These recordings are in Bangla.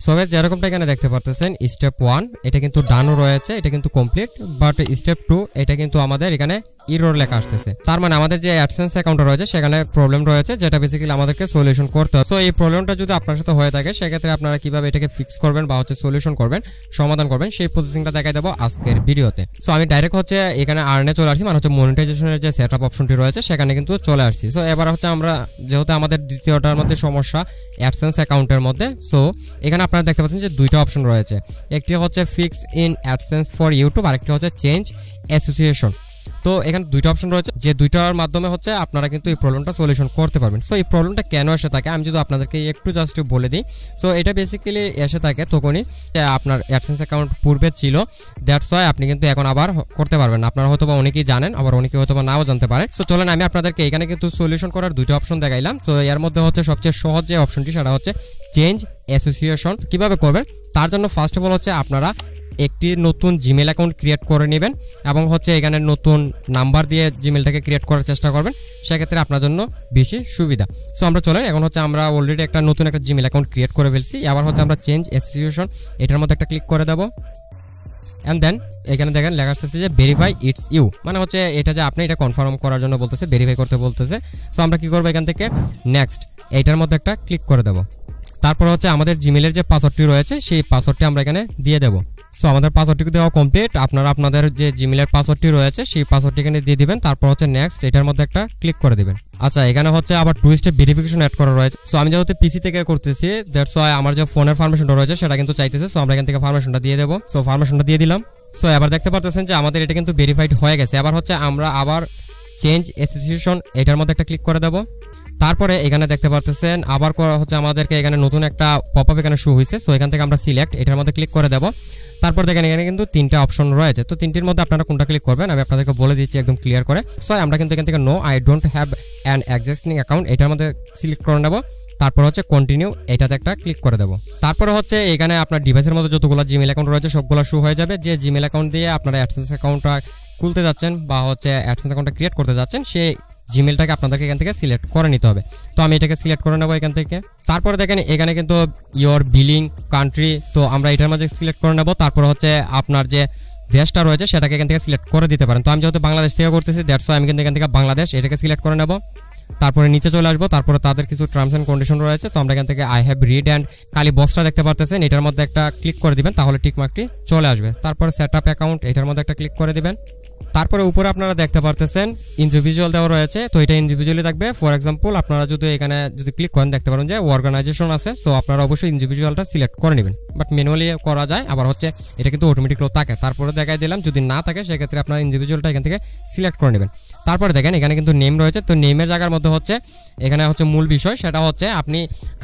সো গাইস যেরকমটা এখানে দেখতে পারতেছেন স্টেপ 1 এটা কিন্তু ডানও রয়েছে, এটা কিন্তু কমপ্লিট, বাট স্টেপ 2 এটা কিন্তু আমাদের এখানে এরর লেখা আসতেছে। তার মানে আমাদের যে অ্যাডসেন্স অ্যাকাউন্ট রয়েছে সেখানে প্রবলেম রয়েছে, যেটা বেসিক্যালি আমাদেরকে সলিউশন করতে হবে। সো এই প্রবলেমটা যদি আপনার সাথে হয়ে থাকে সেক্ষেত্রে আপনারা কিভাবে এটাকে ফিক্স করবেন বা হচ্ছে সলিউশন করবেন, সমাধান করবেন, সেই প্রসেসিংটা দেখাই দেবো আজকের ভিডিওতে। সো আমি ডাইরেক্ট হচ্ছে এখানে আর্নে চলে আসছি, মানে হচ্ছে মনিটাইজেশনের যে সেটআপ অপশনটি রয়েছে সেখানে কিন্তু চলে আসছি। সো এবার হচ্ছে আমরা যেহেতু আমাদের দ্বিতীয়টার মধ্যে সমস্যা অ্যাডসেন্স অ্যাকাউন্টের মধ্যে, সো এখানে আপনারা দেখতে পাচ্ছেন যে দুইটা অপশন রয়েছে, একটি হচ্ছে fix in AdSense for YouTube, আরেকটি হচ্ছে চেঞ্জ অ্যাসোসিয়েশন। তো এখানে দুইটা অপশন রয়েছে, যে দুইটার মাধ্যমে হচ্ছে আপনারা কিন্তু এই প্রবলেমটা সলিউশন করতে পারবেন। সো এই প্রবলেমটা কেন এসে থাকে আমি যদি আপনাদেরকে একটু জাস্ট বলে দিই। সো এটা বেসিক্যালি এসে থাকে তখনই আপনার অ্যাডসেন্স অ্যাকাউন্ট পূর্বে ছিল, দ্যাটস ওয়াই আপনি কিন্তু এখন আবার করতে পারবেন না। আপনারা হয়তো বা অনেকেই জানেন, আবার অনেকে হয়তো বা নাও জানতে পারেন। সো চলেন আমি আপনাদেরকে এখানে কিন্তু সলিউশন করার দুইটা অপশন দেখাইলাম। তো এর মধ্যে হচ্ছে সবচেয়ে সহজ যে অপশনটি সেটা হচ্ছে চেঞ্জ অ্যাসোসিয়েশন। কিভাবে করবেন তার জন্য ফার্স্ট অফ অল হচ্ছে আপনারা একটি নতুন জিমেল অ্যাকাউন্ট ক্রিয়েট করে নেবেন এবং হচ্ছে এখানে নতুন নাম্বার দিয়ে জিমেলটাকে ক্রিয়েট করার চেষ্টা করবেন, সেক্ষেত্রে আপনার জন্য বেশি সুবিধা। সো আমরা চলেন এখন হচ্ছে আমরা অলরেডি একটা নতুন একটা জিমেল অ্যাকাউন্ট ক্রিয়েট করে ফেলছি। আবার হচ্ছে আমরা চেঞ্জ অ্যাসোসিয়েশন এটার মধ্যে একটা ক্লিক করে দেবো, অ্যান্ড দেন এখানে দেখেন লেখা আসতেছে যে ভেরিফাই ইটস ইউ, মানে হচ্ছে এটা যে আপনি এটা কনফার্ম করার জন্য বলতেছে, ভেরিফাই করতে বলতেছে। সো আমরা কি করবো এখান থেকে নেক্সট এইটার মধ্যে একটা ক্লিক করে দেবো। তারপর হচ্ছে আমাদের জিমেলের যে পাসওয়ার্ডটি রয়েছে সেই পাসওয়ার্ডটি আমরা এখানে দিয়ে দেবো। সো আমাদের পাসওয়ার্ডটি দেওয়া কমপ্লিট। আপনারা আপনাদের যে জিমেলের পাসওয়ার্ডটি রয়েছে সেই পাসওয়ার্ডটি এখানে দিয়ে দিবেন, তারপর হচ্ছে নেক্সট এটার মধ্যে একটা ক্লিক করে দিবেন। আচ্ছা এখানে হচ্ছে আবার 2 স্টেপ ভেরিফিকেশন অ্যাড করা রয়েছে। সো আমি যেহেতু পিসি থেকে করতেছি দ্যাটস ওয়াই আমার যে ফোনের পারমিশনটা রয়েছে সেটা কিন্তু চাইতেছে। সো আমরা এখান থেকে পারমিশনটা দিয়ে দেবো। সো পারমিশনটা দিয়ে দিলাম। সো এবার দেখতে পাচ্ছেন যে আমাদের এটা কিন্তু ভেরিফাইড হয়ে গেছে। এবার হচ্ছে আমরা আবার চেঞ্জ অ্যাসোসিয়েশন এটার মধ্যে একটা ক্লিক করে দেবো। তারপরে এখানে দেখতে পাচ্ছেন আবার হচ্ছে আমাদেরকে এখানে নতুন একটা পপআপ এখানে শো হয়েছে। সো এখান থেকে আমরা সিলেক্ট এটার মধ্যে ক্লিক করে দেবো। তারপর দেখেন এখানে কিন্তু তিনটা অপশন রয়েছে, তো তিনটির মধ্যে আপনারা কোনটা ক্লিক করবেন আমি আপনাদেরকে বলে দিচ্ছি একদম ক্লিয়ার করে। সো আমরা কিন্তু এখান থেকে no I don't have an existing account এটার মধ্যে সিলেক্ট করে নেব। তারপর হচ্ছে কন্টিনিউ এটাতে একটা ক্লিক করে দেবো। তারপরে হচ্ছে এখানে আপনার ডিভাইসের মধ্যে যতগুলো জিমেল অ্যাকাউন্ট রয়েছে সবগুলো শো হয়ে যাবে। যে জিমেল অ্যাকাউন্ট দিয়ে আপনারা অ্যাডসেন্স অ্যাকাউন্টটা খুলতে যাচ্ছেন বা হচ্ছে অ্যাডসেন্স অ্যাকাউন্টটা ক্রিয়েট করতে যাচ্ছেন সেই জিমেলটাকে আপনাদেরকে এখান থেকে সিলেক্ট করে নিতে হবে। তো আমি এটাকে সিলেক্ট করে নেবো এখান থেকে। তারপরে দেখেন এখানে কিন্তু ইয়োর বিলিং কান্ট্রি, তো আমরা এটার মধ্যে সিলেক্ট করে নেব। তারপর হচ্ছে আপনার যে দেশটা রয়েছে সেটাকে এখান থেকে সিলেক্ট করে দিতে পারেন। তো আমি যেহেতু বাংলাদেশ থেকে করতেছি দ্যাটস ওয়াই আমি কিন্তু এখান থেকে বাংলাদেশ এটাকে সিলেক্ট করে নেব। তারপরে নিচে চলে আসবো, তারপরে তাদের কিছু টার্মস অ্যান্ড কন্ডিশন রয়েছে। তো আমরা এখান থেকে আই হ্যাভ রিড অ্যান্ড কালি বক্সটা দেখতে পারতেছেন এটার মধ্যে একটা ক্লিক করে দিবেন, তাহলে টিকমার্কটি চলে আসবে। তারপরে সেট আপ অ্যাকাউন্ট এটার মধ্যে একটা ক্লিক করে দিবেন। তারপরে উপরে আপনারা দেখতে পারতেছেন ইন্ডিভিজুয়াল দেওয়া রয়েছে, তো এটা ইন্ডিভিজুয়ালি থাকবে। ফর এক্সাম্পল আপনারা যদি এখানে যদি ক্লিক করেন দেখতে পারেন যে অর্গানাইজেশন আছে, সো আপনারা অবশ্যই ইন্ডিভিজুয়ালটা সিলেক্ট করে নেবেন, বাট ম্যানুয়ালি করা যায়। আবার হচ্ছে এটা কিন্তু অটোমেটিকলি থাকে। তারপরে দেখাই দিলাম যদি না থাকে সেক্ষেত্রে আপনারা ইন্ডিভিজুয়ালটা এখান থেকে সিলেক্ট করে নেবেন। তারপরে দেখেন এখানে কিন্তু নেম রয়েছে, তো নেমের জায়গার মধ্যে হচ্ছে এখানে হচ্ছে মূল বিষয় সেটা হচ্ছে আপনি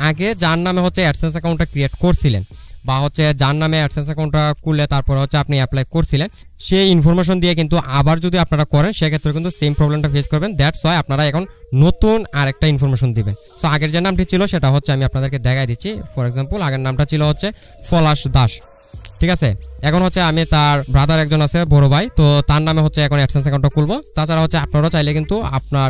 আগে যার নামে হচ্ছে অ্যাডসেন্স অ্যাকাউন্টটা ক্রিয়েট করছিলেন বা হচ্ছে যার নামে অ্যাডসেন্স অ্যাকাউন্টটা খুললে তারপর হচ্ছে আপনি অ্যাপ্লাই করছিলেন সেই ইনফরমেশন দিয়ে কিন্তু আবার যদি আপনারা করেন সেক্ষেত্রে কিন্তু সেম প্রবলেমটা ফেস করবেন। দ্যাটস ওয়াই আপনারা এখন নতুন আরেকটা ইনফরমেশন দিবেন। সো আগের যে নামটি ছিল সেটা হচ্ছে আমি আপনাদেরকে দেখাই দিচ্ছি। ফর এক্সাম্পল আগের নামটা ছিল হচ্ছে পলাশ দাস, ঠিক আছে। এখন হচ্ছে আমি তার ব্রাদার একজন আছে বড় ভাই, তো তার নামে হচ্ছে এখন অ্যাডসেন্স অ্যাকাউন্টটা খুলবো। তাছাড়া হচ্ছে আপনারা চাইলে কিন্তু আপনার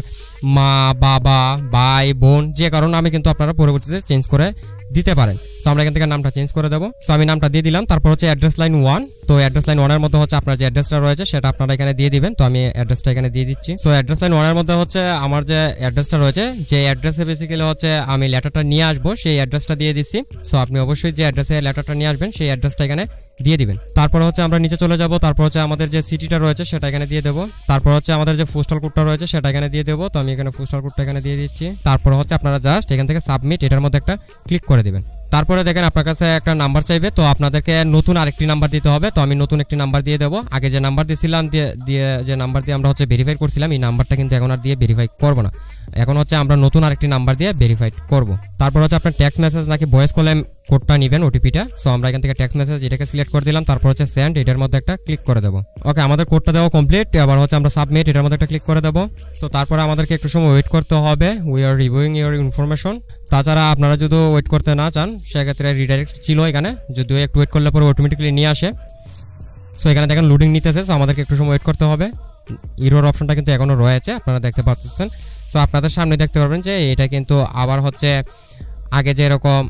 মা বাবা ভাই বোন যে কারো নামে কিন্তু আপনারা পরবর্তীতে চেঞ্জ করে দিতে পারেন। সো আমরা এখান থেকে নামটা চেঞ্জ করে দেবো। সো আমি নামটা দিয়ে দিলাম। তারপর হচ্ছে অ্যাড্রেস লাইন 1, তো অ্যাড্রেস লাইন 1 এর মধ্যে হচ্ছে আপনার যে অ্যাড্রেসটা রয়েছে সেটা আপনারা এখানে দিয়ে দিবেন। তো আমি অ্যাড্রেসটা এখানে দিয়ে দিচ্ছি। সো অ্যাড্রেস লাইন 1 এর মধ্যে হচ্ছে আমার যে অ্যাড্রেসটা রয়েছে যে অ্যাড্রেসে বেসিক্যালি হচ্ছে আমি লেটারটা নিয়ে আসবো সেই অ্যাড্রেসটা দিয়ে দিচ্ছি। সো আপনি অবশ্যই যে অ্যাড্রেসে লেটারটা নিয়ে আসবেন সেই অ্যাড্রেসটা এখানে দিয়ে দিবেন। তারপর হচ্ছে আমরা নিচে চলে যাব। তারপর হচ্ছে আমাদের যে সিটিটা রয়েছে সেটা এখানে দিয়ে দেবো। তারপর হচ্ছে আমাদের যে পোস্টাল কোডটা রয়েছে সেটা এখানে দিয়ে দেবো। তো আমি এখানে পোস্টাল কোডটা এখানে দিয়ে দিচ্ছি। তারপর হচ্ছে আপনারা জাস্ট এখান থেকে সাবমিট এটার মধ্যে একটা ক্লিক করে দেবেন। তারপরে দেখেন আপনার কাছে একটা নাম্বার চাইবে, তো আপনাদেরকে নতুন আরেকটি নাম্বার দিতে হবে। তো আমি নতুন একটি নাম্বার দিয়ে দেবো। আগে যে নাম্বার দিয়েছিলাম দিয়ে যে নাম্বার দিয়ে আমরা হচ্ছে ভেরিফাই করছিলাম এই নাম্বারটা কিন্তু এখন আর দিয়ে ভেরিফাই করবো না, এখন হচ্ছে আমরা নতুন আরেকটি নাম্বার দিয়ে ভেরিফাই করব। তারপর হচ্ছে আপনার টেক্সট মেসেজ নাকি ভয়েস কলে কোডটা নেবেন ওটিপিটা। সো আমরা এখান থেকে টেক্সট মেসেজ এটাকে সিলেক্ট করে দিলাম। তারপর হচ্ছে সেন্ড এটার মধ্যে একটা ক্লিক করে দেবো। ওকে আমাদের কোডটা দেওয়া কমপ্লিট। আবার হচ্ছে আমরা সাবমিট এটার মধ্যে একটা ক্লিক করে দেবো। সো তারপরে আমাদেরকে একটু সময় ওয়েট করতে হবে। We are reviewing your information. তাছাড়া আপনারা যদি ওয়েট করতে না চান সেক্ষেত্রে রিডাইরেক্ট ছিল এখানে, যদিও একটু ওয়েট করলে পরে অটোমেটিক্যালি নিয়ে আসে। সো এখানে দেখেন লোডিং নিতেছে, সো আমাদেরকে একটু সময় ওয়েট করতে হবে। ইরোর অপশনটা কিন্তু এখনও রয়েছে আপনারা দেখতে পাচ্ছেন। সো আপনাদের সামনে দেখতে পারবেন যে এটা কিন্তু আবার হচ্ছে আগে যেরকম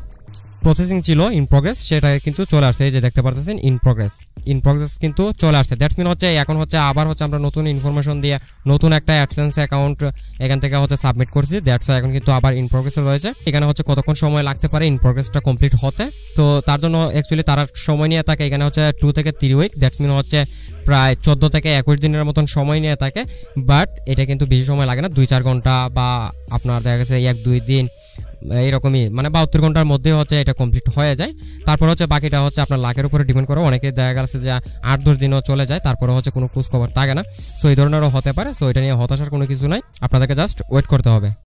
প্রসেসিং ছিল ইন প্রোগ্রেস, সেটা কিন্তু চলে আসছে, এই যে দেখতে পাচ্ছেন ইন প্রোগ্রেস কিন্তু চলে আসছে। দ্যাটস মিন হচ্ছে এখন হচ্ছে আবার হচ্ছে আমরা নতুন ইনফরমেশন দিয়ে নতুন একটা অ্যাডসেন্স অ্যাকাউন্ট এখান থেকে হচ্ছে সাবমিট করছি। দ্যাটস এখন কিন্তু আবার ইন প্রোগ্রেসে রয়েছে। এখানে হচ্ছে কতক্ষণ সময় লাগতে পারে ইন প্রোগ্রেসটা কমপ্লিট হতে, তো তার জন্য অ্যাকচুয়ালি তারা সময় নিয়ে থাকে এখানে হচ্ছে 2 থেকে 3 উইক, দ্যাটস মিন হচ্ছে প্রায় 14 থেকে 21 দিনের মতন সময় নিয়ে থাকে। বাট এটা কিন্তু বেশি সময় লাগে না, 2-4 ঘন্টা বা আপনার দেখা গেছে 1-2 দিন এইরকমই, মানে 72 ঘন্টার মধ্যে হচ্ছে এটা কমপ্লিট হয়ে যায়। তারপর হচ্ছে বাকিটা হচ্ছে আপনার লাখের উপরে ডিপেন্ড করে, অনেকে দেখা গেছে যে 8-10 দিনও চলে যায়, তারপরে হচ্ছে কোনো খোঁজ খবর থাকে না। সো এই ধরনেরও হতে পারে। সো এটা নিয়ে হতাশার কোনো কিছু নাই, আপনাদেরকে জাস্ট ওয়েট করতে হবে।